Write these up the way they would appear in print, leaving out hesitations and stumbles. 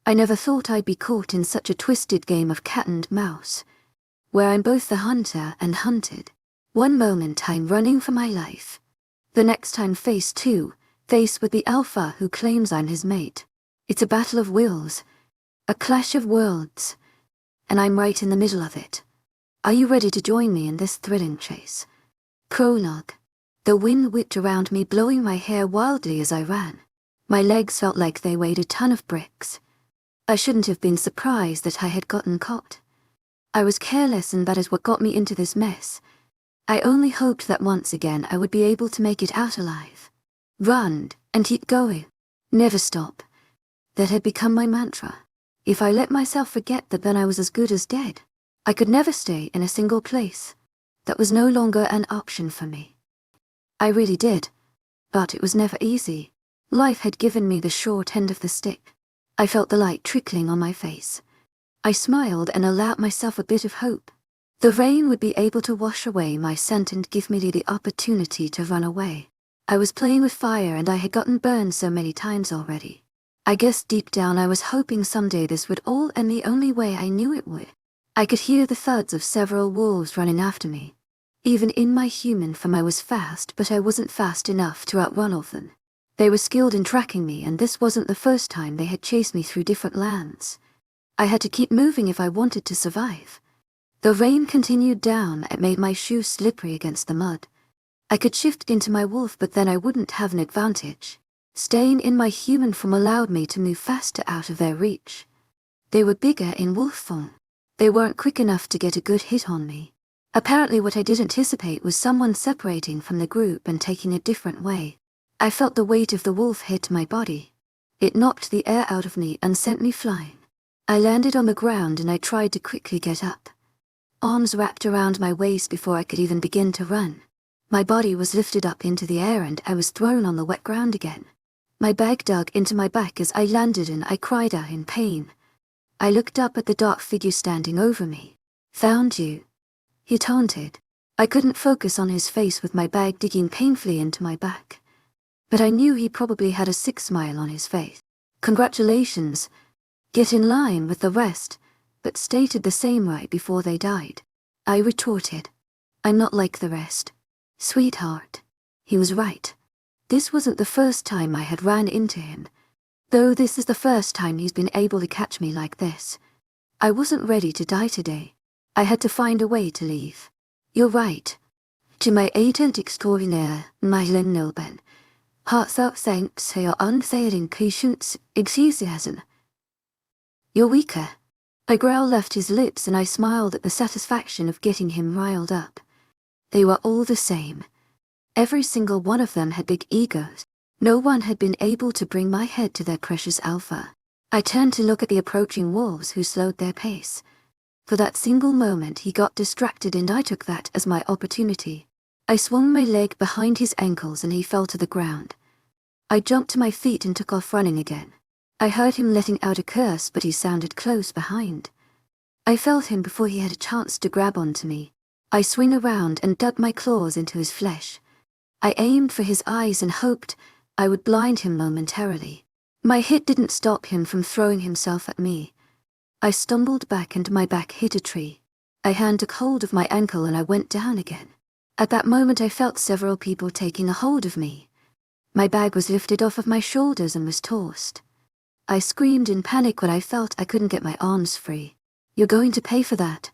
I never thought I'd be caught in such a twisted game of cat and mouse, where I'm both the hunter and hunted. One moment I'm running for my life. The next I'm faced with the alpha who claims I'm his mate. It's a battle of wills, a clash of worlds, and I'm right in the middle of it. Are you ready to join me in this thrilling chase? Prologue. The wind whipped around me, blowing my hair wildly as I ran. My legs felt like they weighed a ton of bricks. I shouldn't have been surprised that I had gotten caught. I was careless, and that is what got me into this mess. I only hoped that once again I would be able to make it out alive. Run and keep going. Never stop. That had become my mantra. If I let myself forget that, then I was as good as dead. I could never stay in a single place. That was no longer an option for me. I really did. But it was never easy. Life had given me the short end of the stick. I felt the light trickling on my face. I smiled and allowed myself a bit of hope. The rain would be able to wash away my scent and give me the opportunity to run away. I was playing with fire, and I had gotten burned so many times already. I guess deep down I was hoping someday this would all end the only way I knew it would. I could hear the thuds of several wolves running after me. Even in my human form I was fast, but I wasn't fast enough to outrun all of them. They were skilled in tracking me, and this wasn't the first time they had chased me through different lands. I had to keep moving if I wanted to survive. The rain continued down. It made my shoes slippery against the mud. I could shift into my wolf, but then I wouldn't have an advantage. Staying in my human form allowed me to move faster out of their reach. They were bigger in wolf form. They weren't quick enough to get a good hit on me. Apparently what I did anticipate was someone separating from the group and taking a different way. I felt the weight of the wolf hit my body. It knocked the air out of me and sent me flying. I landed on the ground, and I tried to quickly get up. Arms wrapped around my waist before I could even begin to run. My body was lifted up into the air, and I was thrown on the wet ground again. My bag dug into my back as I landed, and I cried out in pain. I looked up at the dark figure standing over me. "Found you," he taunted. I couldn't focus on his face with my bag digging painfully into my back. But I knew he probably had a sick smile on his face. "Congratulations. Get in line with the rest," but stated the same right before they died. I retorted, "I'm not like the rest." "Sweetheart." He was right. This wasn't the first time I had ran into him, though this is the first time he's been able to catch me like this. I wasn't ready to die today. I had to find a way to leave. "You're right. 𝐿𝐼𝐻𝐿𝐬 𝐻𝐿𝐼𝐻𝐿𝐬. You're weaker." A growl left his lips, and I smiled at the satisfaction of getting him riled up. They were all the same. Every single one of them had big egos. No one had been able to bring my head to their precious alpha. I turned to look at the approaching wolves, who slowed their pace. For that single moment he got distracted, and I took that as my opportunity. I swung my leg behind his ankles, and he fell to the ground. I jumped to my feet and took off running again. I heard him letting out a curse, but he sounded close behind. I felt him before he had a chance to grab onto me. I swung around and dug my claws into his flesh. I aimed for his eyes and hoped I would blind him momentarily. My hit didn't stop him from throwing himself at me. I stumbled back and my back hit a tree. A hand took hold of my ankle and I went down again. At that moment I felt several people taking a hold of me. My bag was lifted off of my shoulders and was tossed. I screamed in panic when I felt I couldn't get my arms free. "You're going to pay for that."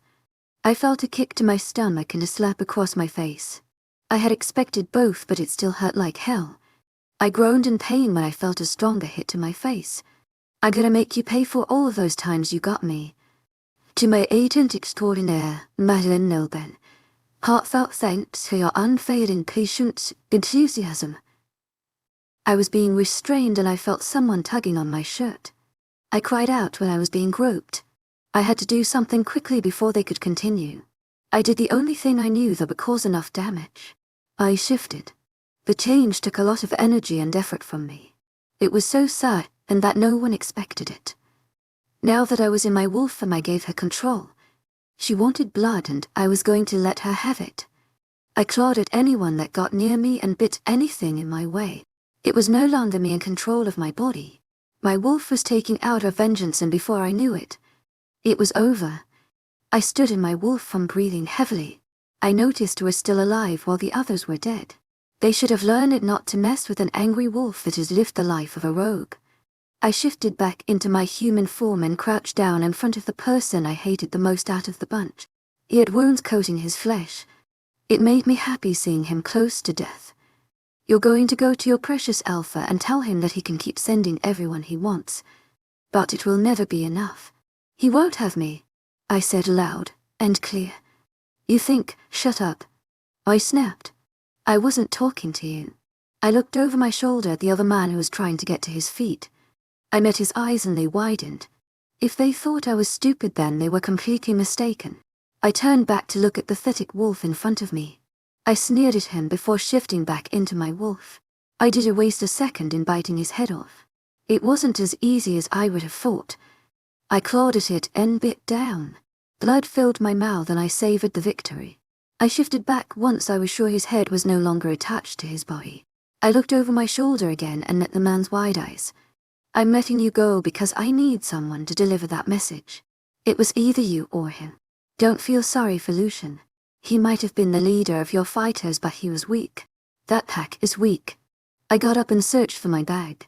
I felt a kick to my stomach and a slap across my face. I had expected both, but it still hurt like hell. I groaned in pain when I felt a stronger hit to my face. "I'm gonna make you pay for all of those times you got me." To my agent extraordinaire, Madeline Nelben, heartfelt thanks for your unfailing patience, enthusiasm. I was being restrained and I felt someone tugging on my shirt. I cried out when I was being groped. I had to do something quickly before they could continue. I did the only thing I knew that would cause enough damage. I shifted. The change took a lot of energy and effort from me. It was so sad, and that no one expected it. Now that I was in my wolf form, I gave her control. She wanted blood and I was going to let her have it. I clawed at anyone that got near me and bit anything in my way. It was no longer me in control of my body. My wolf was taking out her vengeance, and before I knew it, it was over. I stood in my wolf from breathing heavily. I noticed was still alive while the others were dead. They should have learned not to mess with an angry wolf that has lived the life of a rogue. I shifted back into my human form and crouched down in front of the person I hated the most out of the bunch. He had wounds coating his flesh. It made me happy seeing him close to death. You're going to go to your precious alpha and tell him that he can keep sending everyone he wants. But it will never be enough. He won't have me, I said loud and clear. You think, shut up. I snapped. I wasn't talking to you. I looked over my shoulder at the other man who was trying to get to his feet. I met his eyes and they widened. If they thought I was stupid then they were completely mistaken. I turned back to look at the pathetic wolf in front of me. I sneered at him before shifting back into my wolf. I didn't waste a second in biting his head off. It wasn't as easy as I would have thought. I clawed at it and bit down. Blood filled my mouth and I savored the victory. I shifted back once I was sure his head was no longer attached to his body. I looked over my shoulder again and met the man's wide eyes. I'm letting you go because I need someone to deliver that message. It was either you or him. Don't feel sorry for Lucian. He might have been the leader of your fighters, but he was weak. That pack is weak. I got up and searched for my bag.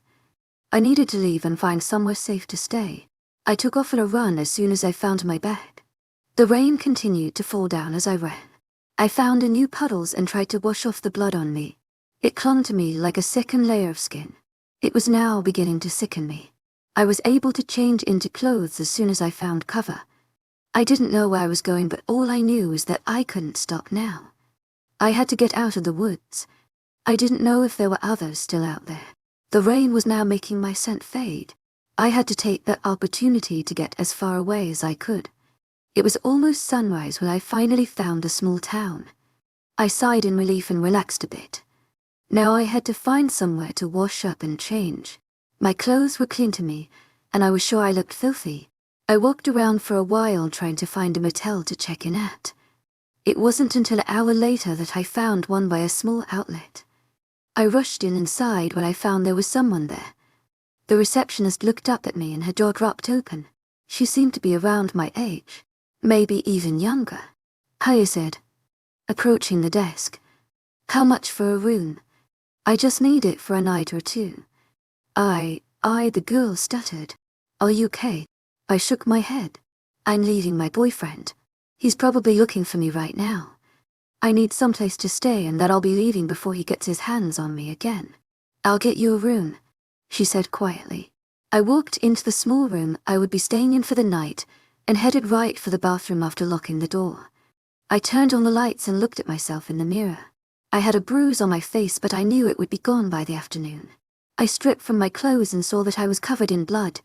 I needed to leave and find somewhere safe to stay. I took off on a run as soon as I found my bag. The rain continued to fall down as I ran. I found new puddles and tried to wash off the blood on me. It clung to me like a second layer of skin. It was now beginning to sicken me. I was able to change into clothes as soon as I found cover. I didn't know where I was going, but all I knew was that I couldn't stop now. I had to get out of the woods. I didn't know if there were others still out there. The rain was now making my scent fade. I had to take that opportunity to get as far away as I could. It was almost sunrise when I finally found a small town. I sighed in relief and relaxed a bit. Now I had to find somewhere to wash up and change. My clothes were clean to me, and I was sure I looked filthy. I walked around for a while trying to find a motel to check in at. It wasn't until an hour later that I found one by a small outlet. I rushed in and sighed when I found there was someone there. The receptionist looked up at me and her jaw dropped open. She seemed to be around my age, maybe even younger. "Hi," I said, approaching the desk. "How much for a room? I just need it for a night or two." The girl stuttered. "Are you okay?" I shook my head. "I'm leaving my boyfriend. He's probably looking for me right now. I need someplace to stay and that I'll be leaving before he gets his hands on me again." "I'll get you a room," she said quietly. I walked into the small room I would be staying in for the night and headed right for the bathroom after locking the door. I turned on the lights and looked at myself in the mirror. I had a bruise on my face, but I knew it would be gone by the afternoon. I stripped from my clothes and saw that I was covered in blood.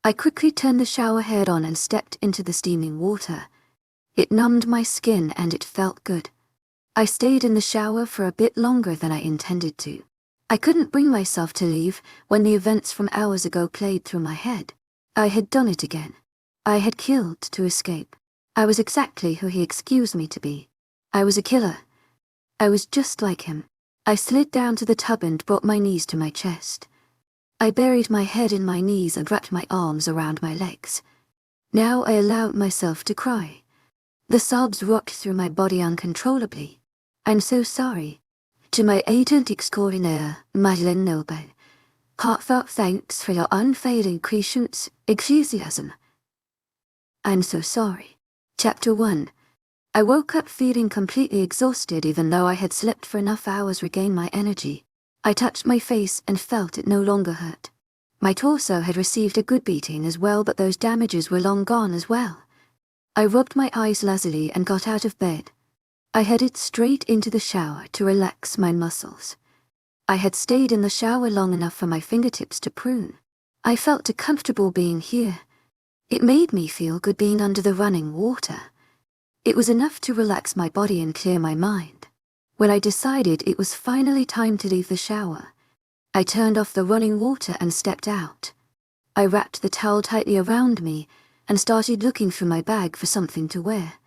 I quickly turned the shower head on and stepped into the steaming water. It numbed my skin and it felt good. I stayed in the shower for a bit longer than I intended to. I couldn't bring myself to leave when the events from hours ago played through my head. I had done it again. I had killed to escape. I was exactly who he excused me to be. I was a killer. I was just like him. I slid down to the tub and brought my knees to my chest. I buried my head in my knees and wrapped my arms around my legs. Now I allowed myself to cry. The sobs rocked through my body uncontrollably. "I'm so sorry. To my agent extraordinaire, Madeleine Noble, heartfelt thanks for your unfailing patience, enthusiasm." I'm so sorry. Chapter 1. I woke up feeling completely exhausted even though I had slept for enough hours to regain my energy. I touched my face and felt it no longer hurt. My torso had received a good beating as well, but those damages were long gone as well. I rubbed my eyes lazily and got out of bed. I headed straight into the shower to relax my muscles. I had stayed in the shower long enough for my fingertips to prune. I felt comfortable being here. It made me feel good being under the running water. It was enough to relax my body and clear my mind. When I decided it was finally time to leave the shower, I turned off the running water and stepped out. I wrapped the towel tightly around me and started looking through my bag for something to wear.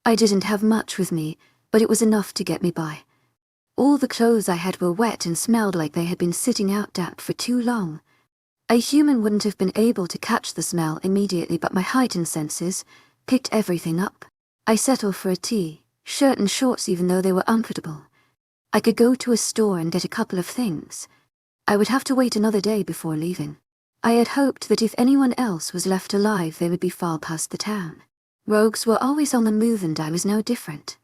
I didn't have much with me, but it was enough to get me by. All the clothes I had were wet and smelled like they had been sitting out damp for too long. A human wouldn't have been able to catch the smell immediately, but my heightened senses picked everything up. I settled for a shirt and shorts even though they were uncomfortable. I could go to a store and get a couple of things. I would have to wait another day before leaving. I had hoped that if anyone else was left alive they would be far past the town. Rogues were always on the move and I was no different.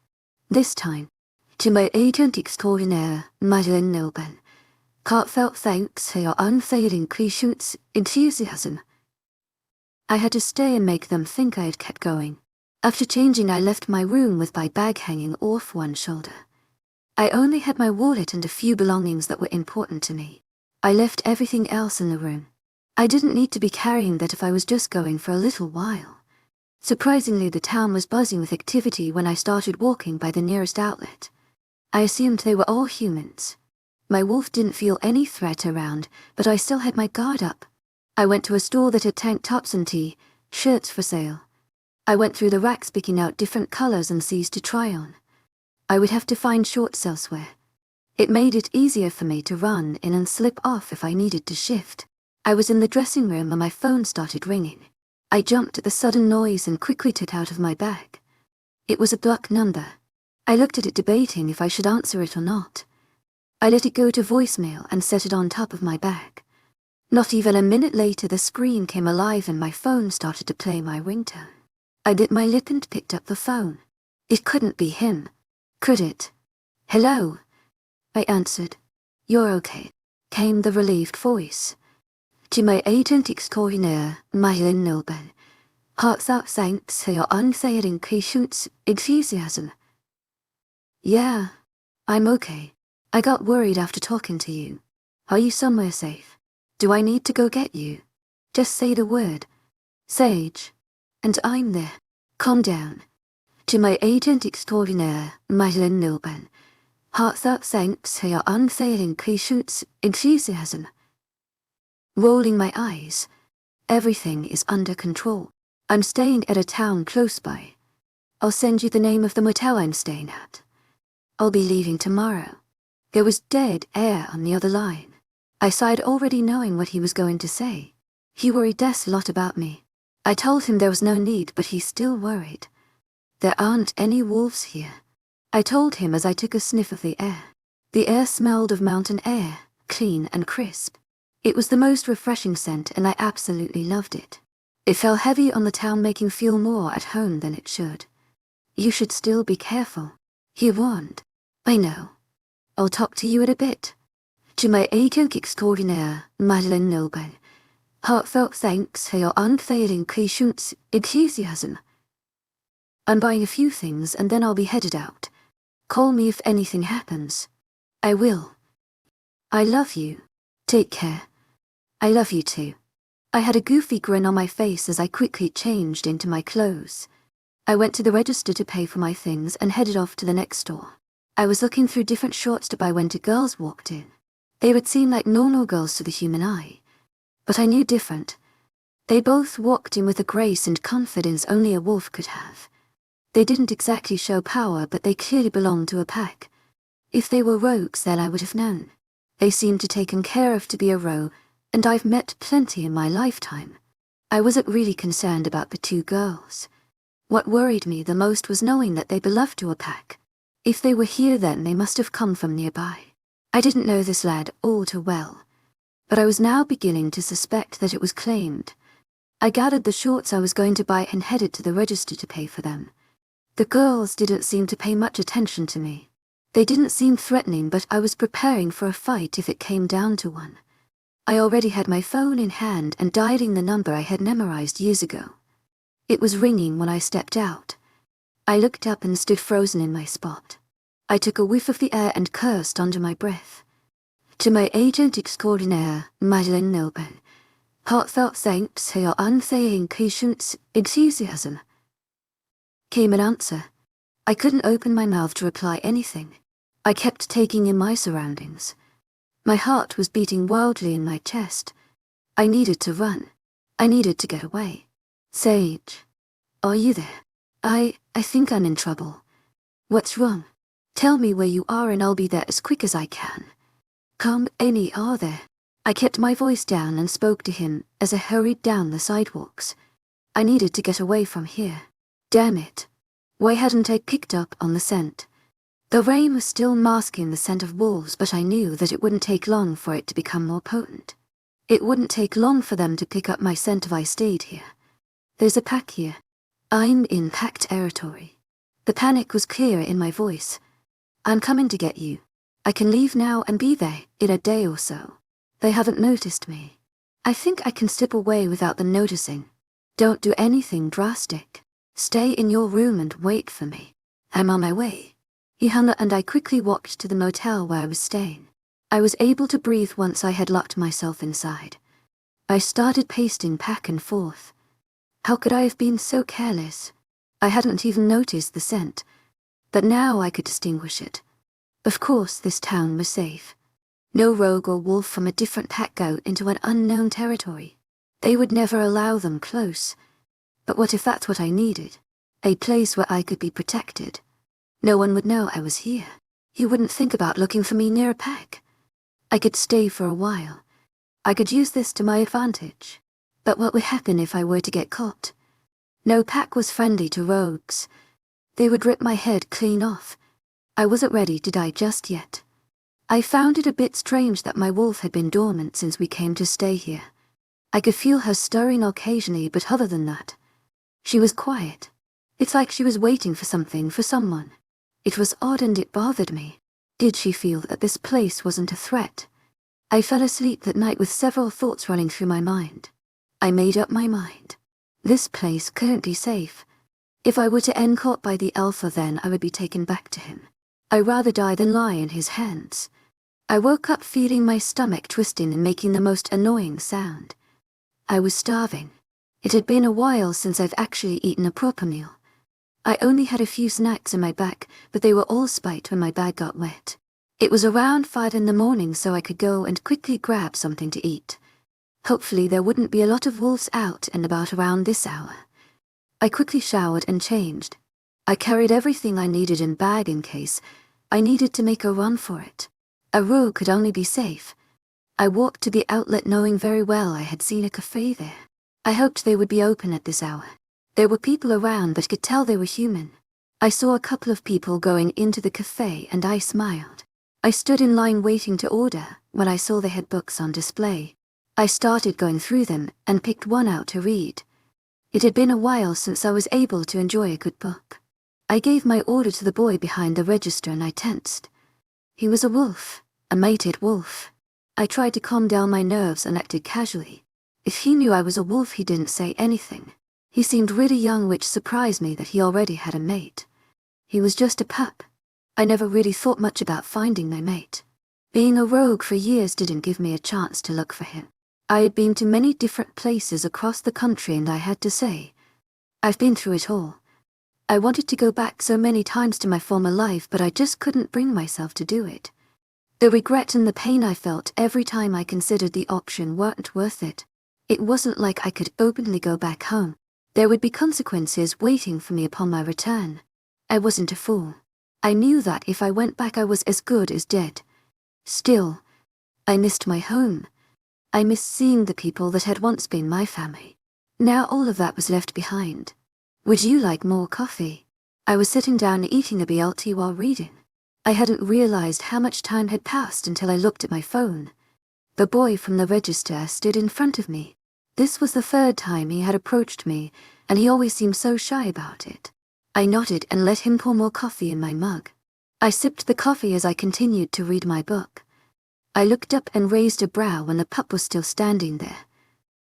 This time, 𝐿𝐢𝐳𝐸𝐬𝐷𝐞𝐝 𝐊𝐢𝐳𝐸𝐬𝐭. I had to stay and make them think I had kept going. After changing, I left my room with my bag hanging off one shoulder. I only had my wallet and a few belongings that were important to me. I left everything else in the room. I didn't need to be carrying that if I was just going for a little while. Surprisingly, the town was buzzing with activity when I started walking by the nearest outlet. I assumed they were all humans. My wolf didn't feel any threat around, but I still had my guard up. I went to a store that had tank tops and shirts for sale. I went through the racks picking out different colors and C's to try on. I would have to find shorts elsewhere. It made it easier for me to run in and slip off if I needed to shift. I was in the dressing room and my phone started ringing. I jumped at the sudden noise and quickly took it out of my bag. It was a blocked number. I looked at it debating if I should answer it or not. I let it go to voicemail and set it on top of my bag. Not even a minute later the screen came alive and my phone started to play my ringtone. I bit my lip and picked up the phone. It couldn't be him, could it? Hello? I answered. You're okay, came the relieved voice. 𝐿𝐢𝐳𝐸𝐬𝐬𝐿 𝐻𝐿𝐢𝐳𝐸𝐬𝐭. Yeah, I'm okay. I got worried after talking to you. Are you somewhere safe? Do I need to go get you? Just say the word. Sage. And I'm there. Calm down. 𝐿𝐢𝐳𝐸𝐬𝐬𝐿 𝐻𝐿𝐢𝐳𝐸𝐬𝐭. Rolling my eyes. Everything is under control. I'm staying at a town close by. I'll send you the name of the motel I'm staying at. I'll be leaving tomorrow. There was dead air on the other line. I sighed, already knowing what he was going to say. He worried a lot about me. I told him there was no need, but he still worried. There aren't any wolves here, I told him as I took a sniff of the air. The air smelled of mountain air, clean and crisp. It was the most refreshing scent and I absolutely loved it. It fell heavy on the town, making feel more at home than it should. You should still be careful, he warned. I know. I'll talk to you in a bit. 𝐿𝐢𝐳𝐸𝐬𝐿 Heartfelt thanks for your unfailing patience, enthusiasm. I'm buying a few things and then I'll be headed out. Call me if anything happens. I will. I love you. Take care. I love you too. I had a goofy grin on my face as I quickly changed into my clothes. I went to the register to pay for my things and headed off to the next store. I was looking through different shorts to buy when two girls walked in. They would seem like normal girls to the human eye, but I knew different. They both walked in with a grace and confidence only a wolf could have. They didn't exactly show power, but they clearly belonged to a pack. If they were rogues, then I would have known. They seemed to taken care of to be a row, and I've met plenty in my lifetime. I wasn't really concerned about the two girls. What worried me the most was knowing that they belonged to a pack. If they were here, then they must have come from nearby. I didn't know this lad all too well, but I was now beginning to suspect that it was claimed. I gathered the shorts I was going to buy and headed to the register to pay for them. The girls didn't seem to pay much attention to me. They didn't seem threatening, but I was preparing for a fight if it came down to one. I already had my phone in hand and dialing the number I had memorized years ago. It was ringing when I stepped out. I looked up and stood frozen in my spot. I took a whiff of the air and cursed under my breath. 𝐿𝐢𝐳𝐸𝐬𝐿 Heartfelt thanks for your unfailing patience, enthusiasm. Came an answer. I couldn't open my mouth to reply anything. I kept taking in my surroundings. My heart was beating wildly in my chest. I needed to run. I needed to get away. Sage, are you there? I think I'm in trouble. What's wrong? Tell me where you are and I'll be there as quick as I can. Come, any are there? I kept my voice down and spoke to him as I hurried down the sidewalks. I needed to get away from here. Damn it. Why hadn't I picked up on the scent? The rain was still masking the scent of wolves, but I knew that it wouldn't take long for it to become more potent. It wouldn't take long for them to pick up my scent if I stayed here. There's a pack here. I'm in pack territory. The panic was clear in my voice. I'm coming to get you. I can leave now and be there in a day or so. They haven't noticed me. I think I can slip away without them noticing. Don't do anything drastic. Stay in your room and wait for me. I'm on my way. He hung up and I quickly walked to the motel where I was staying. I was able to breathe once I had locked myself inside. I started pacing back and forth. How could I have been so careless? I hadn't even noticed the scent, but now I could distinguish it. Of course this town was safe. No rogue or wolf from a different pack go into an unknown territory. They would never allow them close. But what if that's what I needed? A place where I could be protected. No one would know I was here. He wouldn't think about looking for me near a pack. I could stay for a while. I could use this to my advantage. But what would happen if I were to get caught? No pack was friendly to rogues. They would rip my head clean off. I wasn't ready to die just yet. I found it a bit strange that my wolf had been dormant since we came to stay here. I could feel her stirring occasionally, but other than that, she was quiet. It's like she was waiting for something, for someone. It was odd and it bothered me. Did she feel that this place wasn't a threat? I fell asleep that night with several thoughts running through my mind. I made up my mind. This place couldn't be safe. If I were to end caught by the alpha, then I would be taken back to him. I'd rather die than lie in his hands. I woke up feeling my stomach twisting and making the most annoying sound. I was starving. It had been a while since I've actually eaten a proper meal. I only had a few snacks in my bag, but they were all spiked when my bag got wet. It was around 5 in the morning, so I could go and quickly grab something to eat. Hopefully there wouldn't be a lot of wolves out and about around this hour. I quickly showered and changed. I carried everything I needed in bag in case I needed to make a run for it. A rogue could only be safe. I walked to the outlet knowing very well I had seen a cafe there. I hoped they would be open at this hour. There were people around but could tell they were human. I saw a couple of people going into the cafe and I smiled. I stood in line waiting to order when I saw they had books on display. I started going through them and picked one out to read. It had been a while since I was able to enjoy a good book. I gave my order to the boy behind the register and I tensed. He was a wolf, a mated wolf. I tried to calm down my nerves and acted casually. If he knew I was a wolf, he didn't say anything. He seemed really young, which surprised me that he already had a mate. He was just a pup. I never really thought much about finding my mate. Being a rogue for years didn't give me a chance to look for him. I had been to many different places across the country and I had to say, I've been through it all. I wanted to go back so many times to my former life, but I just couldn't bring myself to do it. The regret and the pain I felt every time I considered the option weren't worth it. It wasn't like I could openly go back home. There would be consequences waiting for me upon my return. I wasn't a fool. I knew that if I went back I was as good as dead. Still, I missed my home. I missed seeing the people that had once been my family. Now all of that was left behind. Would you like more coffee? I was sitting down eating a BLT while reading. I hadn't realized how much time had passed until I looked at my phone. The boy from the register stood in front of me. This was the 3rd time he had approached me, and he always seemed so shy about it. I nodded and let him pour more coffee in my mug. I sipped the coffee as I continued to read my book. I looked up and raised a brow when the pup was still standing there.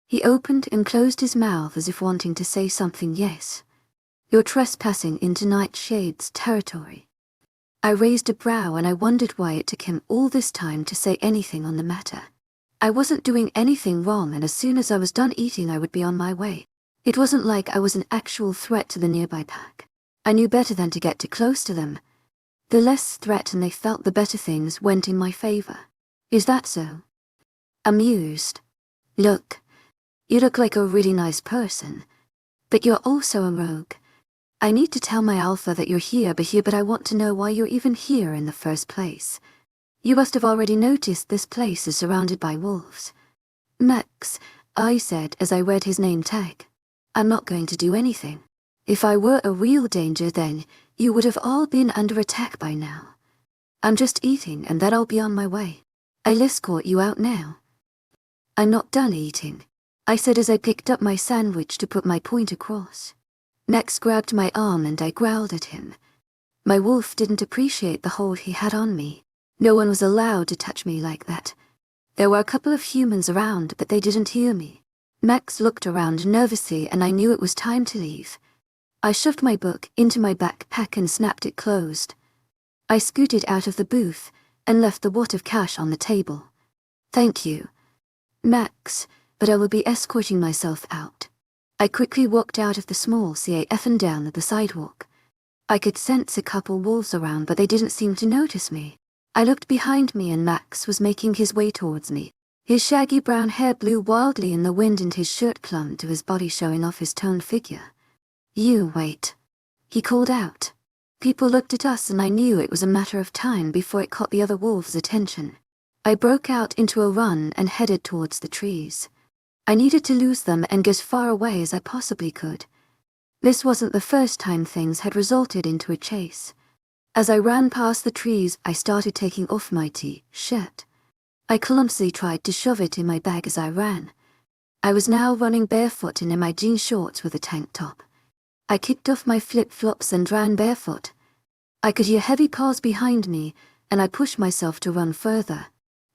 He opened and closed his mouth as if wanting to say something. Yes. You're trespassing into 𝐿𝐢𝐧𝐷's territory. I raised a brow and I wondered why it took him all this time to say anything on the matter. I wasn't doing anything wrong, and as soon as I was done eating I would be on my way. It wasn't like I was an actual threat to the nearby pack. I knew better than to get too close to them. The less threatened they felt, the better things went in my favor. Is that so? Amused. Look, you look like a really nice person, but you're also a rogue. I need to tell my alpha that you're here, but I want to know why you're even here in the first place. You must have already noticed this place is surrounded by wolves. Max, I said as I read his name tag. I'm not going to do anything. If I were a real danger then, you would have all been under attack by now. I'm just eating and then I'll be on my way. I'll escort you out now. I'm not done eating, I said as I picked up my sandwich to put my point across. Max grabbed my arm and I growled at him. My wolf didn't appreciate the hold he had on me. No one was allowed to touch me like that. There were a couple of humans around, but they didn't hear me. Max looked around nervously and I knew it was time to leave. I shoved my book into my backpack and snapped it closed. I scooted out of the booth and left the wad of cash on the table. Thank you, Max, but I will be escorting myself out. I quickly walked out of the small CAF and down the sidewalk. I could sense a couple wolves around, but they didn't seem to notice me. I looked behind me and Max was making his way towards me. His shaggy brown hair blew wildly in the wind and his shirt clung to his body, showing off his toned figure. You wait, he called out. People looked at us and I knew it was a matter of time before it caught the other wolves' attention. I broke out into a run and headed towards the trees. I needed to lose them and get as far away as I possibly could. This wasn't the first time things had resulted into a chase. As I ran past the trees, I started taking off my t-shirt. I clumsily tried to shove it in my bag as I ran. I was now running barefoot and in my jean shorts with a tank top. I kicked off my flip-flops and ran barefoot. I could hear heavy paws behind me, and I pushed myself to run further.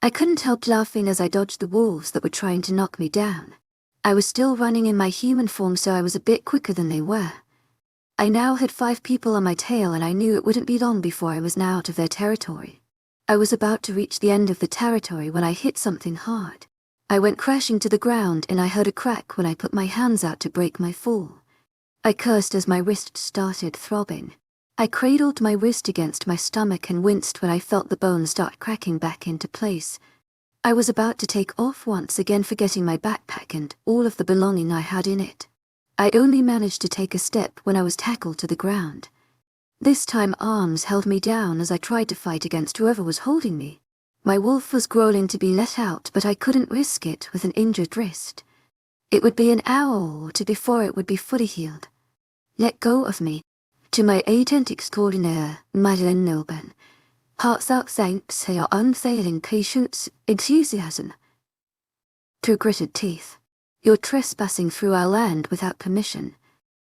I couldn't help laughing as I dodged the wolves that were trying to knock me down. I was still running in my human form, so I was a bit quicker than they were. I now had 5 people on my tail and I knew it wouldn't be long before I was now out of their territory. I was about to reach the end of the territory when I hit something hard. I went crashing to the ground and I heard a crack when I put my hands out to break my fall. I cursed as my wrist started throbbing. I cradled my wrist against my stomach and winced when I felt the bone start cracking back into place. I was about to take off once again, forgetting my backpack and all of the belonging I had in it. I only managed to take a step when I was tackled to the ground. This time arms held me down as I tried to fight against whoever was holding me. My wolf was growling to be let out, but I couldn't risk it with an injured wrist. It would be an hour or two before it would be fully healed. Let go of me. To my agent extraordinaire, 𝐿𝐸 𝐻𝐿𝐸𝐬𝐭𝐢𝐨𝐧. Through gritted teeth. You're trespassing through our land without permission.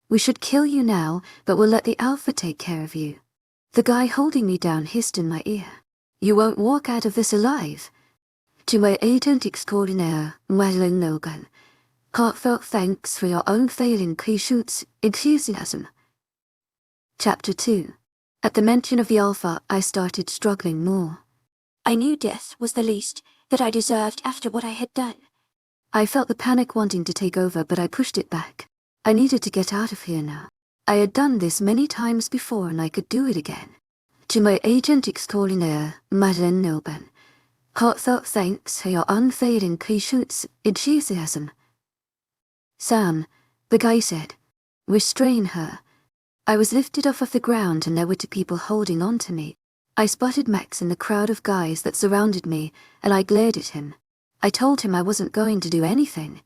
We should kill you now, but we'll let the Alpha take care of you. The guy holding me down hissed in my ear. You won't walk out of this alive. To my agent extraordinaire, 𝐿𝐸 heartfelt thanks for your unfailing patience, enthusiasm. Chapter 2. At the mention of the Alpha, I started struggling more. I knew death was the least that I deserved after what I had done. I felt the panic wanting to take over, but I pushed it back. I needed to get out of here now. I had done this many times before and I could do it again. To my agent extraordinaire, 𝐿𝐸 heartfelt thanks for your unfailing patience, enthusiasm. Sam, the guy said. Restrain her. I was lifted off of the ground and there were 2 people holding on to me. I spotted Max in the crowd of guys that surrounded me and I glared at him. I told him I wasn't going to do anything.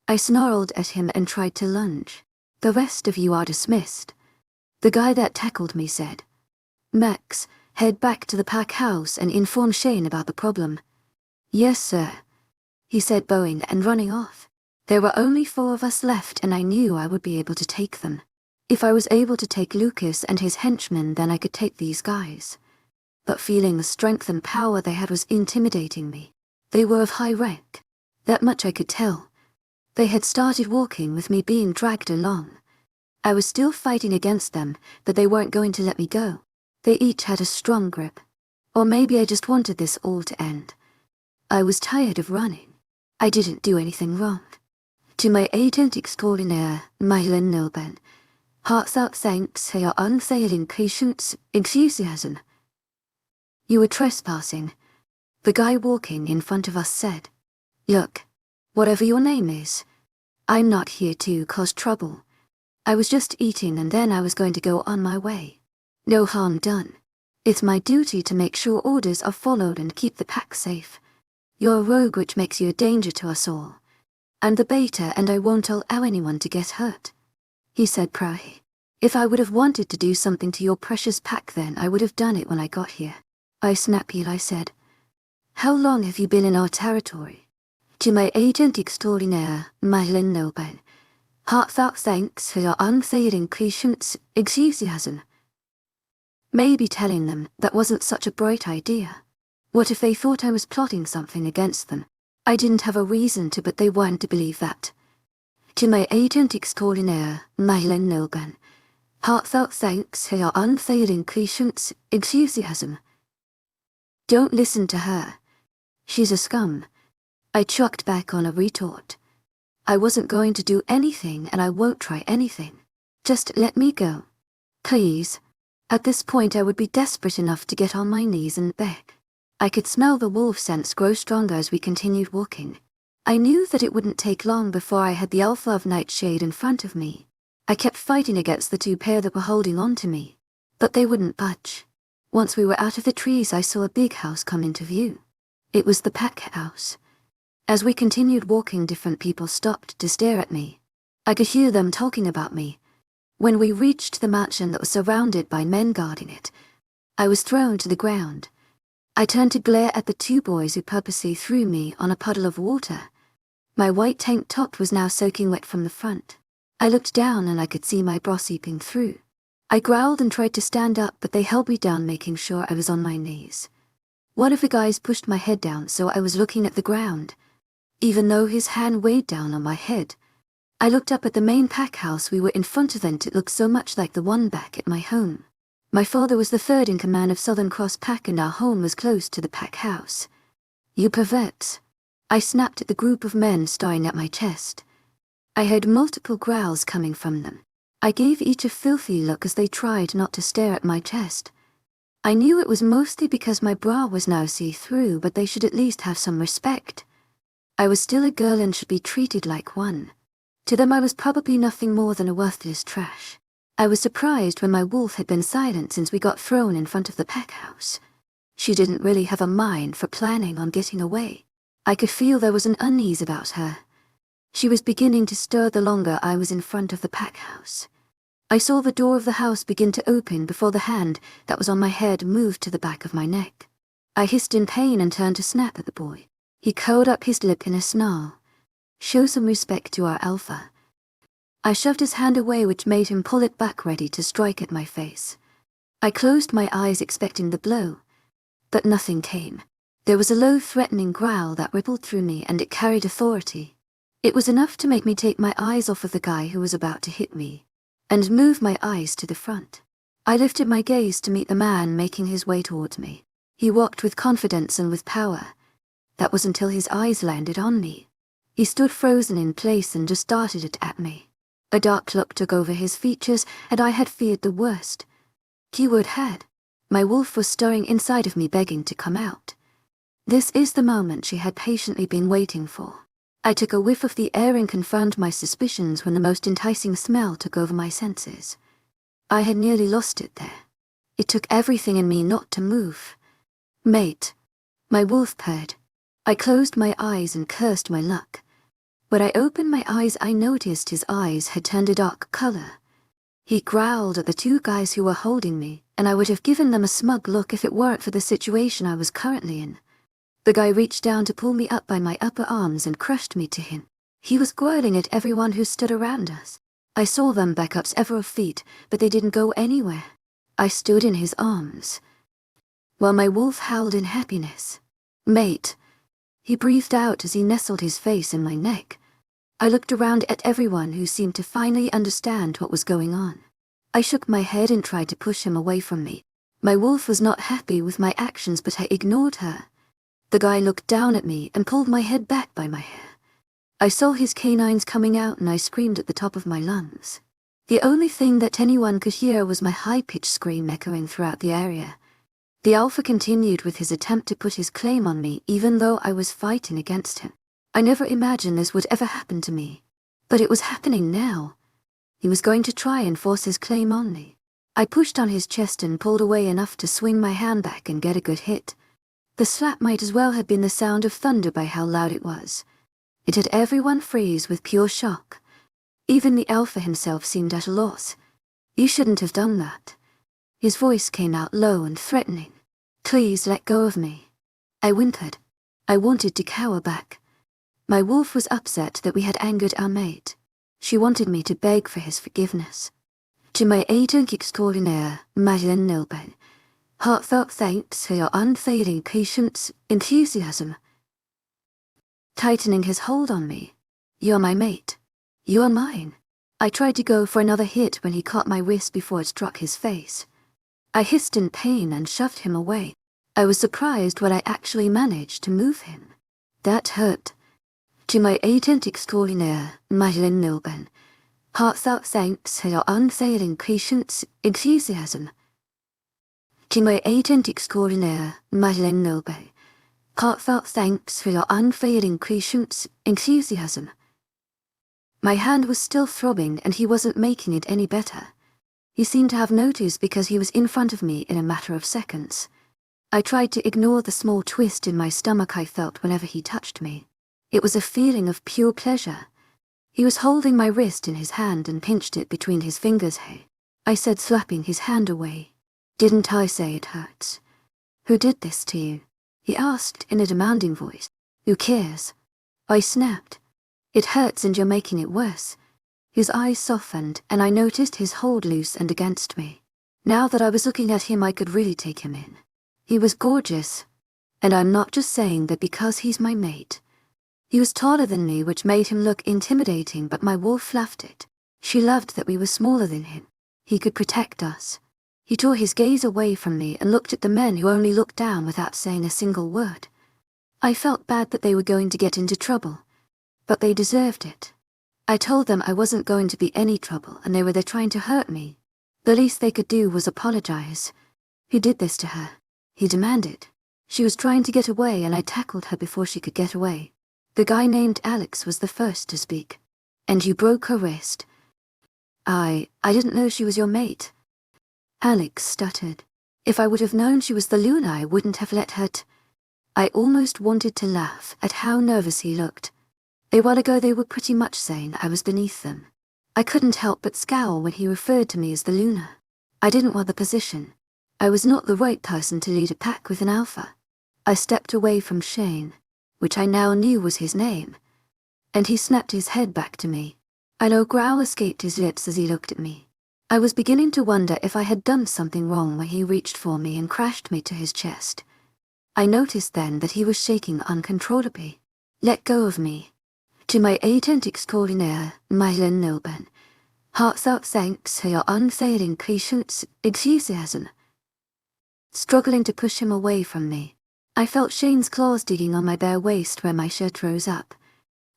I snarled at him and tried to lunge. The rest of you are dismissed. The guy that tackled me said. Max, head back to the pack house and inform Shane about the problem. Yes, sir, he said, bowing and running off. There were only 4 of us left and I knew I would be able to take them. If I was able to take Lucas and his henchmen, then I could take these guys. But feeling the strength and power they had was intimidating me. They were of high rank. That much I could tell. They had started walking with me being dragged along. I was still fighting against them, but they weren't going to let me go. They each had a strong grip. Or maybe I just wanted this all to end. I was tired of running. I didn't do anything wrong. To my agent extraordinaire, 𝐿𝐸 heartfelt thanks for your unfailing patience, enthusiasm. You were trespassing. The guy walking in front of us said. Look, whatever your name is, I'm not here to cause trouble. I was just eating and then I was going to go on my way. No harm done. It's my duty to make sure orders are followed and keep the pack safe. You're a rogue, which makes you a danger to us all. I'm the beta and I won't allow anyone to get hurt," he said proudly. "If I would have wanted to do something to your precious pack, then I would have done it when I got here." "I snappy," I said. "How long have you been in our territory?" 𝐊𝐢𝐳𝐷𝐞𝐝 Heartfelt thanks for your unfailing patience, 𝐊𝐢𝐳𝐧. Maybe telling them that wasn't such a bright idea. What if they thought I was plotting something against them? I didn't have a reason to, but they weren't to believe that. 𝐊𝐢𝐳𝐷𝐞𝐝 Heartfelt thanks for your unfailing patience, 𝐊𝐢𝐳𝐧. Don't listen to her. She's a scum. I chucked back on a retort. I wasn't going to do anything and I won't try anything. Just let me go. Please. At this point I would be desperate enough to get on my knees and beg. I could smell the wolf scents grow stronger as we continued walking. I knew that it wouldn't take long before I had the alpha of Nightshade in front of me. I kept fighting against the two pair that were holding on to me, but they wouldn't budge. Once we were out of the trees, I saw a big house come into view. It was the pack house. As we continued walking, different people stopped to stare at me. I could hear them talking about me. When we reached the mansion that was surrounded by men guarding it, I was thrown to the ground. I turned to glare at the two boys who purposely threw me on a puddle of water. My white tank top was now soaking wet from the front. I looked down and I could see my bra seeping through. I growled and tried to stand up, but they held me down, making sure I was on my knees. One of the guys pushed my head down so I was looking at the ground. Even though his hand weighed down on my head, I looked up at the main pack house we were in front of, and it looked so much like the one back at my home. My father was the third in command of Southern Cross Pack and our home was close to the pack house. "You perverts." I snapped at the group of men staring at my chest. I heard multiple growls coming from them. I gave each a filthy look as they tried not to stare at my chest. I knew it was mostly because my bra was now see-through, but they should at least have some respect. I was still a girl and should be treated like one. To them I was probably nothing more than a worthless trash. I was surprised when my wolf had been silent since we got thrown in front of the pack house. She didn't really have a mind for planning on getting away. I could feel there was an unease about her. She was beginning to stir the longer I was in front of the pack house. I saw the door of the house begin to open before the hand that was on my head moved to the back of my neck. I hissed in pain and turned to snap at the boy. He curled up his lip in a snarl. "Show some respect to our alpha." I shoved his hand away, which made him pull it back, ready to strike at my face. I closed my eyes expecting the blow, but nothing came. There was a low, threatening growl that rippled through me, and it carried authority. It was enough to make me take my eyes off of the guy who was about to hit me, and move my eyes to the front. I lifted my gaze to meet the man making his way towards me. He walked with confidence and with power. That was until his eyes landed on me. He stood frozen in place and just darted it at me. A dark look took over his features, and I had feared the worst. Keyword had. My wolf was stirring inside of me, begging to come out. This is the moment she had patiently been waiting for. I took a whiff of the air and confirmed my suspicions when the most enticing smell took over my senses. I had nearly lost it there. It took everything in me not to move. "Mate," my wolf purred. I closed my eyes and cursed my luck. When I opened my eyes, I noticed his eyes had turned a dark color. He growled at the two guys who were holding me, and I would have given them a smug look if it weren't for the situation I was currently in. The guy reached down to pull me up by my upper arms and crushed me to him. He was growling at everyone who stood around us. I saw them back up several feet, but they didn't go anywhere. I stood in his arms, while my wolf howled in happiness. "Mate," he breathed out as he nestled his face in my neck. I looked around at everyone, who seemed to finally understand what was going on. I shook my head and tried to push him away from me. My wolf was not happy with my actions, but I ignored her. The guy looked down at me and pulled my head back by my hair. I saw his canines coming out and I screamed at the top of my lungs. The only thing that anyone could hear was my high-pitched scream echoing throughout the area. The alpha continued with his attempt to put his claim on me, even though I was fighting against him. I never imagined this would ever happen to me, but it was happening now. He was going to try and force his claim on me. I pushed on his chest and pulled away enough to swing my hand back and get a good hit. The slap might as well have been the sound of thunder by how loud it was. It had everyone freeze with pure shock. Even the alpha himself seemed at a loss. "You shouldn't have done that." His voice came out low and threatening. "Please let go of me." I whimpered. I wanted to cower back. My wolf was upset that we had angered our mate. She wanted me to beg for his forgiveness. 𝐿𝐤𝐧𝐼𝐻𝐾𝐤𝐬, heartfelt thanks for your unfailing patience, enthusiasm. Tightening his hold on me. "You're my mate. You are mine." I tried to go for another hit when he caught my wrist before it struck his face. I hissed in pain and shoved him away. I was surprised when I actually managed to move him. That hurt. 𝐿𝐤𝐧𝐼𝐻𝐾𝐤𝐬, heartfelt thanks for your unfailing patience, enthusiasm. 𝐿𝐤𝐧𝐼𝐻𝐾𝐤𝐬, heartfelt thanks for your unfailing patience, enthusiasm. My hand was still throbbing and he wasn't making it any better. He seemed to have noticed because he was in front of me in a matter of seconds. I tried to ignore the small twist in my stomach I felt whenever he touched me. It was a feeling of pure pleasure. He was holding my wrist in his hand and pinched it between his fingers. "Hey," I said, slapping his hand away. "Didn't I say it hurts?" "Who did this to you?" he asked in a demanding voice. "Who cares?" I snapped. "It hurts and you're making it worse." His eyes softened and I noticed his hold loose and against me. Now that I was looking at him I could really take him in. He was gorgeous. And I'm not just saying that because he's my mate. He was taller than me, which made him look intimidating, but my wolf laughed it. She loved that we were smaller than him. He could protect us. He tore his gaze away from me and looked at the men who only looked down without saying a single word. I felt bad that they were going to get into trouble. But they deserved it. I told them I wasn't going to be any trouble and they were there trying to hurt me. The least they could do was apologize. "Who did this to her?" he demanded. She was trying to get away and I tackled her before she could get away. The guy named Alex was the first to speak. "And you broke her wrist." I didn't know she was your mate." Alex stuttered. "If I would have known she was the Luna, I wouldn't have let her I almost wanted to laugh at how nervous he looked. A while ago they were pretty much saying I was beneath them. I couldn't help but scowl when he referred to me as the Luna. I didn't want the position. I was not the right person to lead a pack with an alpha. I stepped away from Shane, which I now knew was his name, and he snapped his head back to me. A low growl escaped his lips as he looked at me. I was beginning to wonder if I had done something wrong when he reached for me and crashed me to his chest. I noticed then that he was shaking uncontrollably. "Let go of me." 𝐿𝐤𝐧𝐼𝐻𝾘𝐤𝐬, heartfelt thanks for your unfailing patience, enthusiasm. Struggling to push him away from me, I felt Shane's claws digging on my bare waist where my shirt rose up.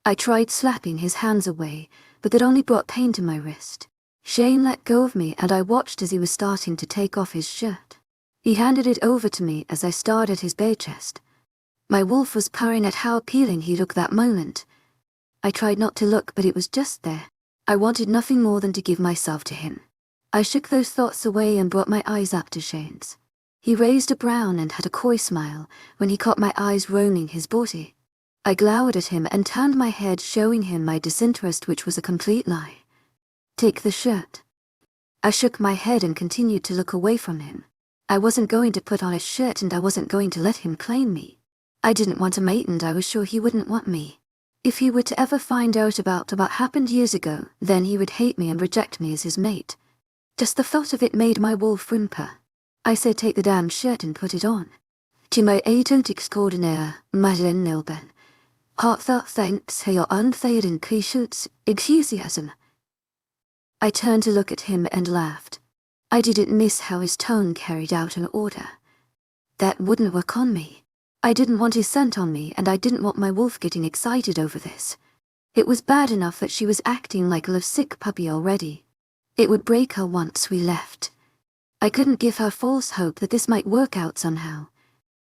I tried slapping his hands away, but that only brought pain to my wrist. Shane let go of me and I watched as he was starting to take off his shirt. He handed it over to me as I stared at his bare chest. My wolf was purring at how appealing he looked that moment. I tried not to look, but it was just there. I wanted nothing more than to give myself to him. I shook those thoughts away and brought my eyes up to Shane's. He raised a brow and had a coy smile when he caught my eyes roaming his body. I glowered at him and turned my head, showing him my disinterest, which was a complete lie. "Take the shirt." I shook my head and continued to look away from him. I wasn't going to put on a shirt and I wasn't going to let him claim me. I didn't want a mate and I was sure he wouldn't want me. If he were to ever find out about what happened years ago, then he would hate me and reject me as his mate. Just the thought of it made my wolf whimper. I said, "Take the damn shirt and put it on." 𝐿𝐤𝐧𝐼𝐻𝾘𝐤𝐬, heartfelt thanks for your unfailing patience, enthusiasm. I turned to look at him and laughed. I didn't miss how his tone carried out an order. That wouldn't work on me. I didn't want his scent on me and I didn't want my wolf getting excited over this. It was bad enough that she was acting like a lovesick puppy already. It would break her once we left. I couldn't give her false hope that this might work out somehow.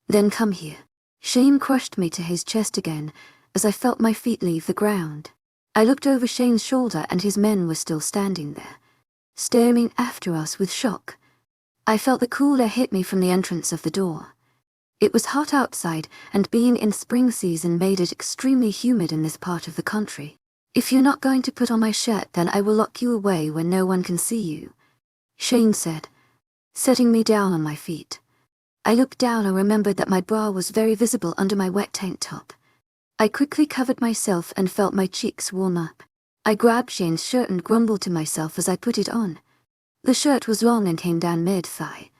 "Then come here." Shane crushed me to his chest again as I felt my feet leave the ground. I looked over Shane's shoulder and his men were still standing there. staring after us with shock. I felt the cool air hit me from the entrance of the door. It was hot outside, and being in spring season made it extremely humid in this part of the country. "If you're not going to put on my shirt, then I will lock you away when no one can see you," 𝐶𝐻 said, setting me down on my feet. I looked down and remembered that my bra was very visible under my wet tank top. I quickly covered myself and felt my cheeks warm up. I grabbed 𝐶𝐻's shirt and grumbled to myself as I put it on. The shirt was long and came down mid-thigh.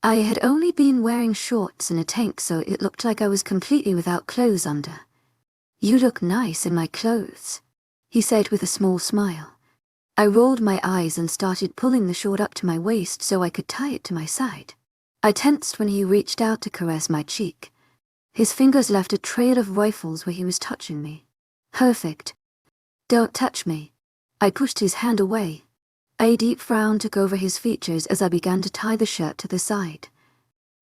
I had only been wearing shorts and a tank, so it looked like I was completely without clothes under. "You look nice in my clothes," he said with a small smile. I rolled my eyes and started pulling the short up to my waist so I could tie it to my side. I tensed when he reached out to caress my cheek. His fingers left a trail of rifles where he was touching me. "Perfect. Don't touch me." I pushed his hand away. A deep frown took over his features as I began to tie the shirt to the side.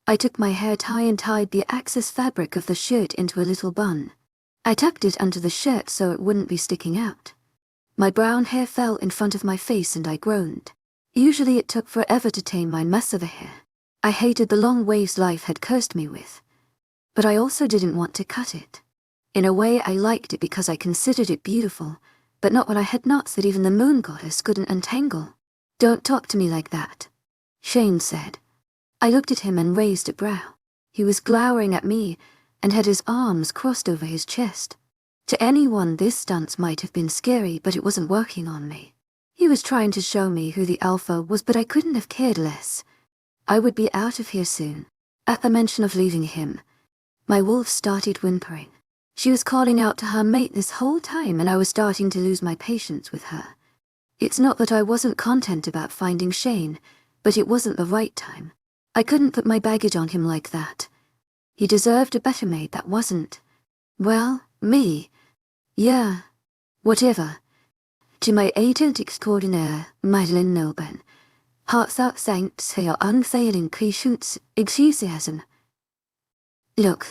I took my hair tie and tied the excess fabric of the shirt into a little bun. I tucked it under the shirt so it wouldn't be sticking out. My brown hair fell in front of my face and I groaned. Usually it took forever to tame my mess of a hair. I hated the long waves life had cursed me with. But I also didn't want to cut it. In a way, I liked it because I considered it beautiful, but not when I had knots that even the moon goddess couldn't untangle. "Don't talk to me like that," 𝐶𝐻 said. I looked at him and raised a brow. He was glowering at me and had his arms crossed over his chest. To anyone, this stance might have been scary, but it wasn't working on me. He was trying to show me who the alpha was, but I couldn't have cared less. I would be out of here soon. At the mention of leaving him, my wolf started whimpering. She was calling out to her mate this whole time, and I was starting to lose my patience with her. It's not that I wasn't content about finding 𝐶𝐻, but it wasn't the right time. I couldn't put my baggage on him like that. He deserved a better mate that wasn't, well, me. Yeah, whatever. To my agent extraordinaire, Madeline Noben. 𝐊𝐢𝐧𝐼𝐴𝐷𝐞𝐝. Look,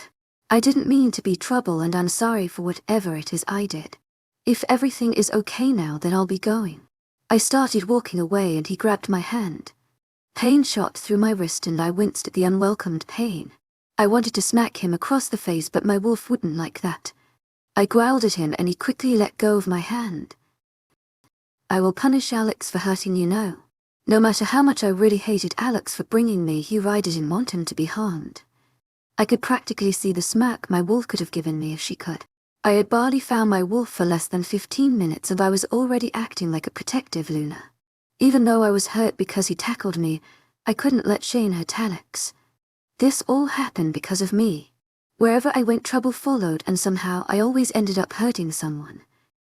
I didn't mean to be trouble, and I'm sorry for whatever it is I did. If everything is okay now, then I'll be going. I started walking away and he grabbed my hand. Pain shot through my wrist and I winced at the unwelcomed pain. I wanted to smack him across the face, but my wolf wouldn't like that. I growled at him and he quickly let go of my hand. "I will punish Alex for hurting you now. No matter how much I really hated Alex for bringing me here, I didn't want him to be harmed." I could practically see the smack my wolf could have given me if she could. I had barely found my wolf for less than 15 minutes and I was already acting like a protective Luna. Even though I was hurt because he tackled me, I couldn't let 𝐶𝐻 hurt Alex. This all happened because of me. Wherever I went, trouble followed, and somehow I always ended up hurting someone.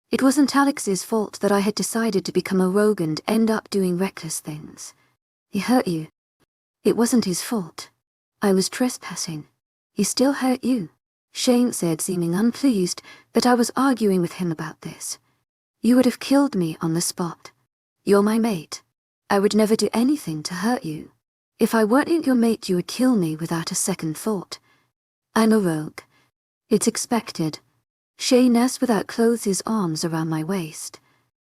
It wasn't Alex's fault that I had decided to become a rogue and end up doing reckless things. He hurt you. It wasn't his fault. I was trespassing. He still hurt you, 𝐶𝐻 said, seeming unpleased that I was arguing with him about this. "You would have killed me on the spot. You're my mate. I would never do anything to hurt you. If I weren't your mate, you would kill me without a second thought. I'm a rogue. It's expected." 𝐶𝐻 nursed without clothes his arms around my waist.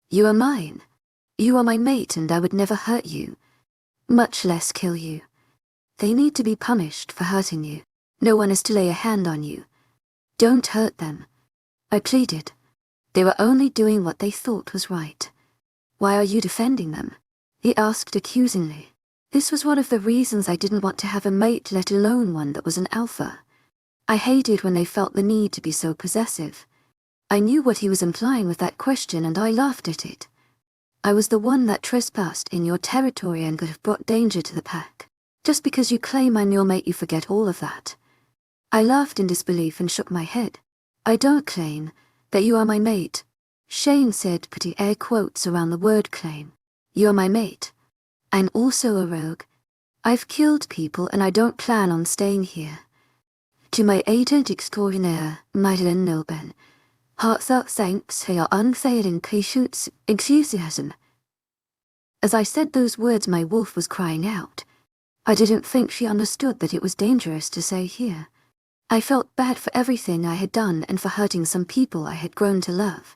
"You are mine. You are my mate, and I would never hurt you, much less kill you. They need to be punished for hurting you. No one is to lay a hand on you. Don't hurt them," I pleaded. "They were only doing what they thought was right." "Why are you defending them?" he asked accusingly. This was one of the reasons I didn't want to have a mate, let alone one that was an alpha. I hated when they felt the need to be so possessive. I knew what he was implying with that question and I laughed at it. I was the one that trespassed in your territory and could have brought danger to the pack. Just because you claim I'm your mate, you forget all of that. I laughed in disbelief and shook my head. "I don't claim that you are my mate," 𝐶𝐻 said, putting air quotes around the word claim. "You're my mate. I'm also a rogue. I've killed people and I don't plan on staying here. To my agent extraordinaire, Madeline Noben. 𝐊𝐢𝐴𝐷𝐞𝐝. As I said those words, my wolf was crying out. I didn't think she understood that it was dangerous to say here. I felt bad for everything I had done and for hurting some people I had grown to love.